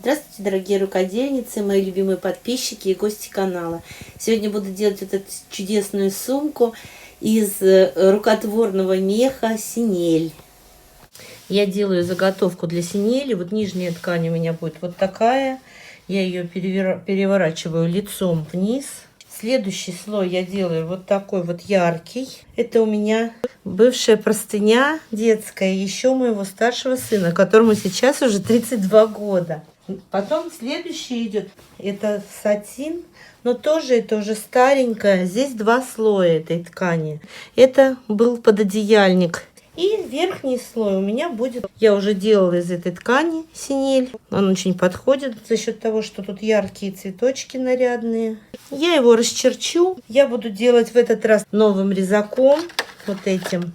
Здравствуйте, дорогие рукодельницы, мои любимые подписчики и гости канала. Сегодня буду делать вот эту чудесную сумку из рукотворного меха синель. Я делаю заготовку для синели. Вот нижняя ткань у меня будет вот такая. Я ее переворачиваю лицом вниз. Следующий слой я делаю вот такой вот яркий. Это у меня бывшая простыня детская еще моего старшего сына, которому сейчас уже 32 года. Потом следующий идет, это сатин, но тоже это уже старенькая. Здесь два слоя этой ткани. Это был пододеяльник. И верхний слой у меня будет, я уже делала из этой ткани синель. Он очень подходит за счет того, что тут яркие цветочки нарядные. Я его расчерчу. Я буду делать в этот раз новым резаком, вот этим.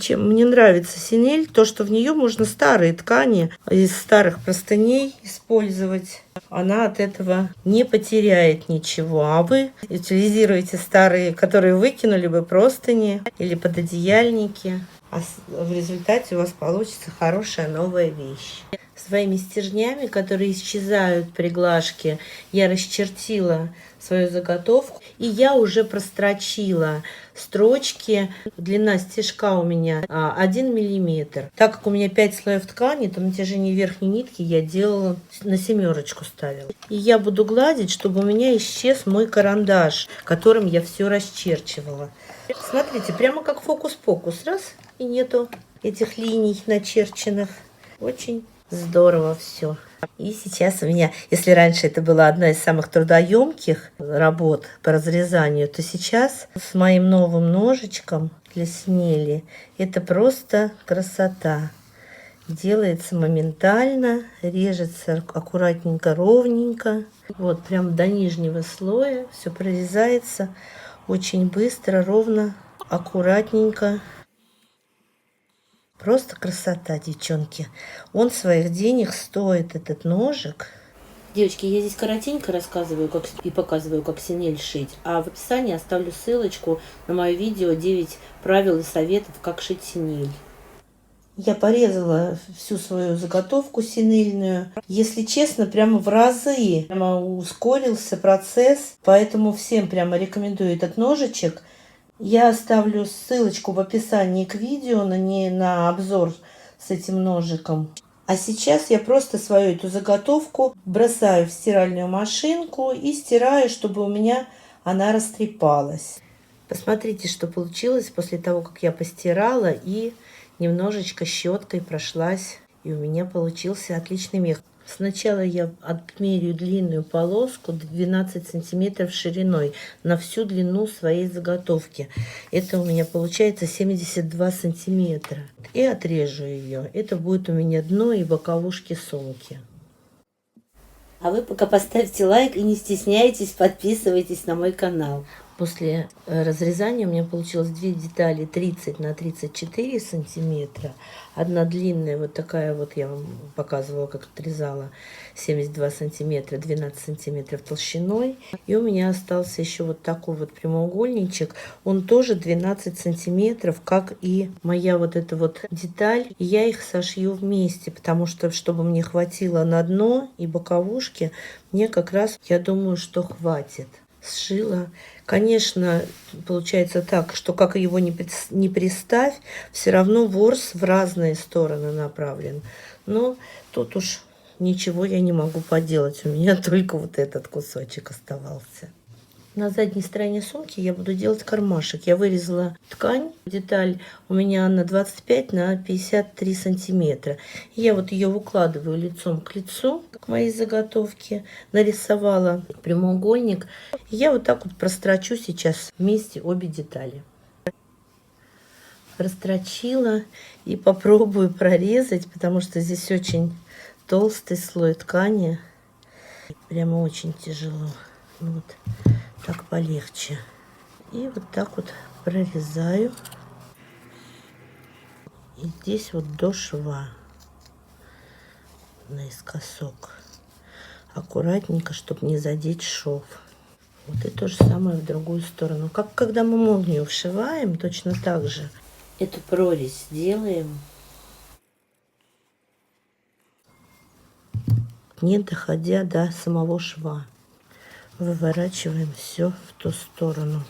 Чем мне нравится синель, то что в нее можно старые ткани из старых простыней использовать. Она от этого не потеряет ничего. А вы утилизируете старые, которые выкинули бы, простыни или пододеяльники. А в результате у вас получится хорошая новая вещь. Своими стержнями, которые исчезают при глажке, я расчертила свою заготовку. И я уже прострочила строчки. Длина стежка у меня 1 миллиметр. Так как у меня 5 слоев ткани, то натяжение верхней нитки я делала на 7 ставила. И я буду гладить, чтобы у меня исчез мой карандаш, которым я все расчерчивала. Смотрите, прямо как фокус-покус. Раз, и нету этих линий начерченных. Очень здорово все. И сейчас у меня, если раньше это была одна из самых трудоемких работ по разрезанию, то сейчас с моим новым ножичком для синели это просто красота. Делается моментально, режется аккуратненько, ровненько. Вот прям до нижнего слоя все прорезается очень быстро, ровно, аккуратненько. Просто красота, девчонки. Он своих денег стоит, этот ножик. Девочки, я здесь коротенько рассказываю и показываю, как синель шить. А в описании оставлю ссылочку на мое видео 9 правил и советов, как шить синель. Я порезала всю свою заготовку синельную. Если честно, прямо в разы прямо ускорился процесс. Поэтому всем прямо рекомендую этот ножичек. Я оставлю ссылочку в описании к видео на обзор с этим ножиком. А сейчас я просто свою эту заготовку бросаю в стиральную машинку и стираю, чтобы у меня она растрепалась. Посмотрите, что получилось после того, как я постирала и немножечко щеткой прошлась. И у меня получился отличный мех. Сначала я отмеряю длинную полоску 12 сантиметров шириной на всю длину своей заготовки. Это у меня получается 72 сантиметра. И отрежу ее. Это будет у меня дно и боковушки сумки. А вы пока поставьте лайк и не стесняйтесь, подписывайтесь на мой канал. После разрезания у меня получилось две детали 30 на 34 сантиметра. Одна длинная, вот такая вот, я вам показывала, как отрезала, 72 сантиметра, 12 сантиметров толщиной. И у меня остался еще вот такой вот прямоугольничек. Он тоже 12 сантиметров, как и моя вот эта вот деталь. И я их сошью вместе, потому что, чтобы мне хватило на дно и боковушки, мне как раз, я думаю, что хватит. Сшила. Конечно, получается так, что как его не приставь, все равно ворс в разные стороны направлен. Но тут уж ничего я не могу поделать. У меня только вот этот кусочек оставался. На задней стороне сумки я буду делать кармашек. Я вырезала ткань, деталь у меня на 25 на 53 сантиметра. Я вот ее выкладываю лицом к лицу, к моей заготовке. Нарисовала прямоугольник. Я вот так вот прострочу сейчас вместе обе детали. Прострочила и попробую прорезать, потому что здесь очень толстый слой ткани. Прямо очень тяжело. Вот. Так полегче. И вот так вот прорезаю. И здесь вот до шва наискосок. Аккуратненько, чтобы не задеть шов. Вот и то же самое в другую сторону. Как когда мы молнию вшиваем, точно так же. Эту прорезь делаем. не доходя до самого шва. Выворачиваем все в ту сторону.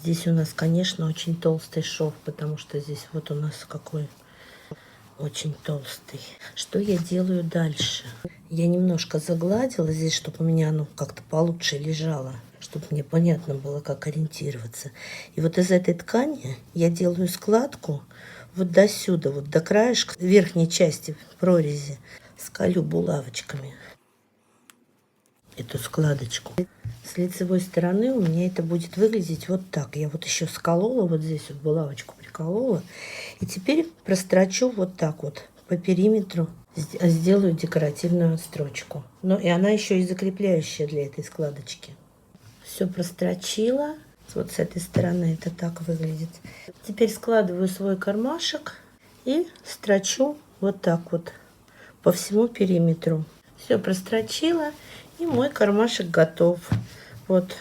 Здесь у нас, конечно, очень толстый шов, потому что здесь вот у нас какой очень толстый. Что я делаю дальше? Я немножко загладила здесь, чтобы у меня оно как-то получше лежало, чтобы мне понятно было, как ориентироваться. И вот из этой ткани я делаю складку вот до сюда, вот до краешка верхней части прорези. Скалю булавочками эту складочку. С лицевой стороны у меня это будет выглядеть вот так. Я вот еще сколола, вот здесь вот булавочку приколола. И теперь прострочу вот так вот по периметру. Сделаю декоративную строчку. Но и она еще и закрепляющая для этой складочки. Все прострочила. Вот с этой стороны это так выглядит. Теперь складываю свой кармашек и строчу вот так вот по всему периметру. Все прострочила. И мой кармашек готов. Вот.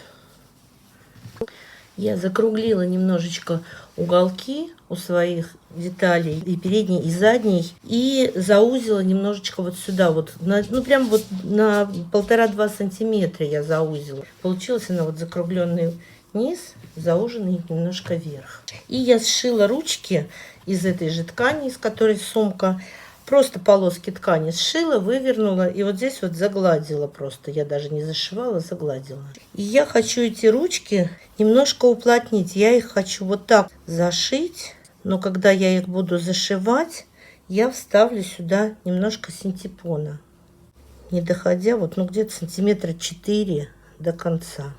Я закруглила немножечко уголки у своих деталей, и передней, и задней, и заузила немножечко вот сюда, вот, ну прям вот на 1,5-2 сантиметра я заузила. Получилась она вот закругленный низ, зауженный немножко вверх. И я сшила ручки из этой же ткани, из которой сумка. Просто полоски ткани сшила, вывернула и вот здесь вот загладила просто. Я даже не зашивала, загладила. И я хочу эти ручки немножко уплотнить. Я их хочу вот так зашить, но когда я их буду зашивать, я вставлю сюда немножко синтепона. Не доходя, вот ну где-то сантиметра 4 до конца.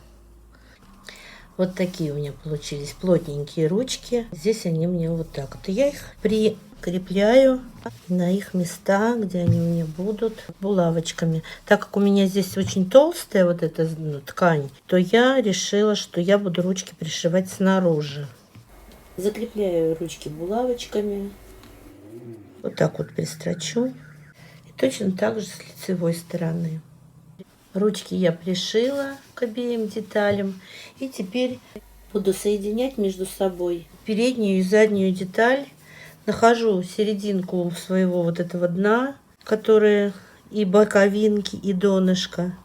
Вот такие у меня получились плотненькие ручки. Здесь они мне вот так вот. И я их прикрепляю на их места, где они у меня будут, булавочками. Так как у меня здесь очень толстая вот эта ткань, то я решила, что я буду ручки пришивать снаружи. Закрепляю ручки булавочками. Вот так вот пристрочу. И точно так же с лицевой стороны. Ручки я пришила к обеим деталям. И теперь буду соединять между собой переднюю и заднюю деталь. Нахожу серединку своего вот этого дна, которая и боковинки, и донышко.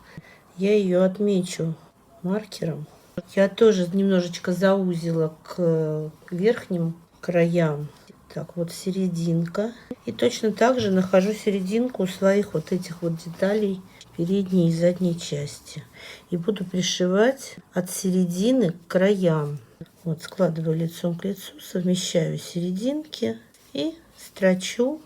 Я ее отмечу маркером. Я тоже немножечко заузила к верхним краям. Так, вот серединка. И точно так же нахожу серединку своих вот этих вот деталей передней и задней части. И буду пришивать от середины к краям. Вот складываю лицом к лицу, совмещаю серединки и строчу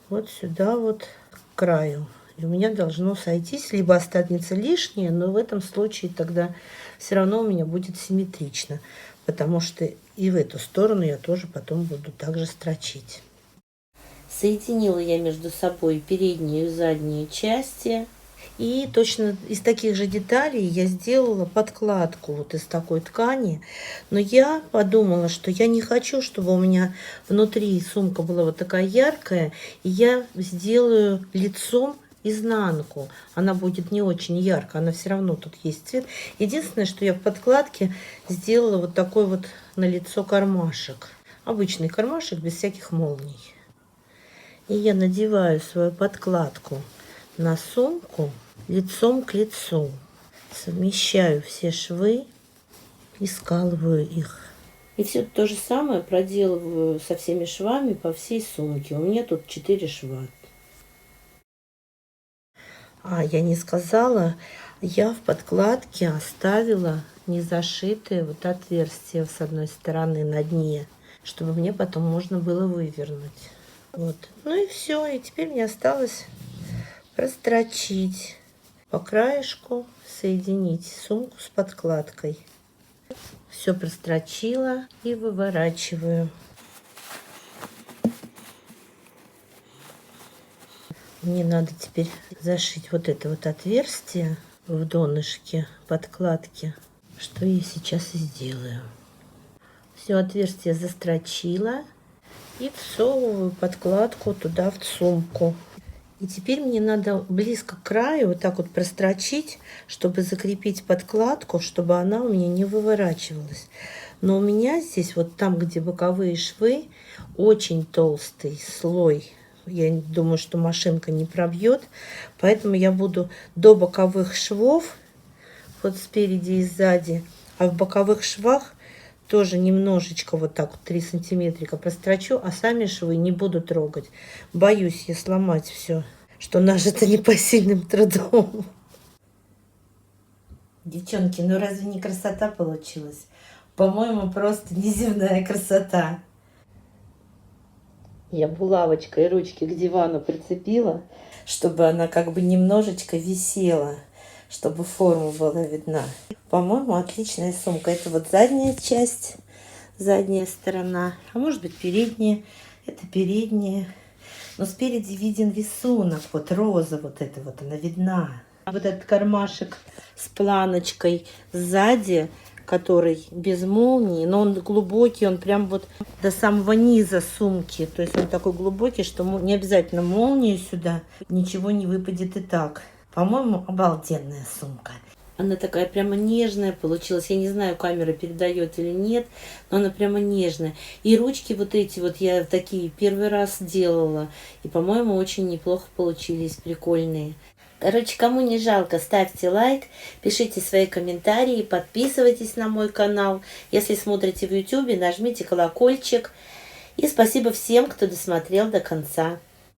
вот сюда вот к краю. И у меня должно сойтись, либо останется лишнее, но в этом случае тогда все равно у меня будет симметрично, потому что и в эту сторону я тоже потом буду также строчить. Соединила я между собой передние и задние части. И точно из таких же деталей я сделала подкладку вот из такой ткани. Но я подумала, что я не хочу, чтобы у меня внутри сумка была вот такая яркая. И я сделаю лицом изнанку. Она будет не очень яркая, она все равно тут есть цвет. Единственное, что я в подкладке сделала вот такой вот на лицо кармашек. Обычный кармашек без всяких молний. И я надеваю свою подкладку на сумку лицом к лицу. Совмещаю все швы и скалываю их. И все то же самое проделываю со всеми швами по всей сумке. У меня тут 4 шва. Я не сказала, я в подкладке оставила незашитые вот отверстия с одной стороны на дне, чтобы мне потом можно было вывернуть. Вот. Ну и все. И теперь мне осталось прострочить по краешку, соединить сумку с подкладкой. Все прострочила и выворачиваю. Мне надо теперь зашить вот это вот отверстие в донышке подкладки, что я сейчас и сделаю. Все отверстие застрочила и всовываю подкладку туда в сумку. И теперь мне надо близко к краю вот так вот прострочить, чтобы закрепить подкладку, чтобы она у меня не выворачивалась. Но у меня здесь вот там, где боковые швы, очень толстый слой Я думаю, что машинка не пробьет. Поэтому я буду до боковых швов, вот спереди и сзади, а в боковых швах тоже немножечко вот так вот 3 сантиметрика прострочу, а сами швы не буду трогать. Боюсь я сломать все, что нажито непосильным трудом. Девчонки, ну разве не красота получилась? По-моему, просто неземная красота. Я булавочкой ручки к дивану прицепила, чтобы она как бы немножечко висела, чтобы форма была видна. По-моему, отличная сумка. Это вот задняя часть, задняя сторона, а может быть передняя. Это передняя. Но спереди виден рисунок, вот роза вот эта вот, она видна. А вот этот кармашек с планочкой сзади, который без молнии, но он глубокий, он прям вот до самого низа сумки. То есть он такой глубокий, что не обязательно молнию сюда, ничего не выпадет и так. По-моему, обалденная сумка. Она такая прямо нежная получилась. Я не знаю, камера передает или нет, но она прямо нежная. И ручки вот эти вот я такие первый раз делала. И, по-моему, очень неплохо получились, прикольные. Короче, кому не жалко, ставьте лайк, пишите свои комментарии, подписывайтесь на мой канал. Если смотрите в YouTube, нажмите колокольчик. И спасибо всем, кто досмотрел до конца.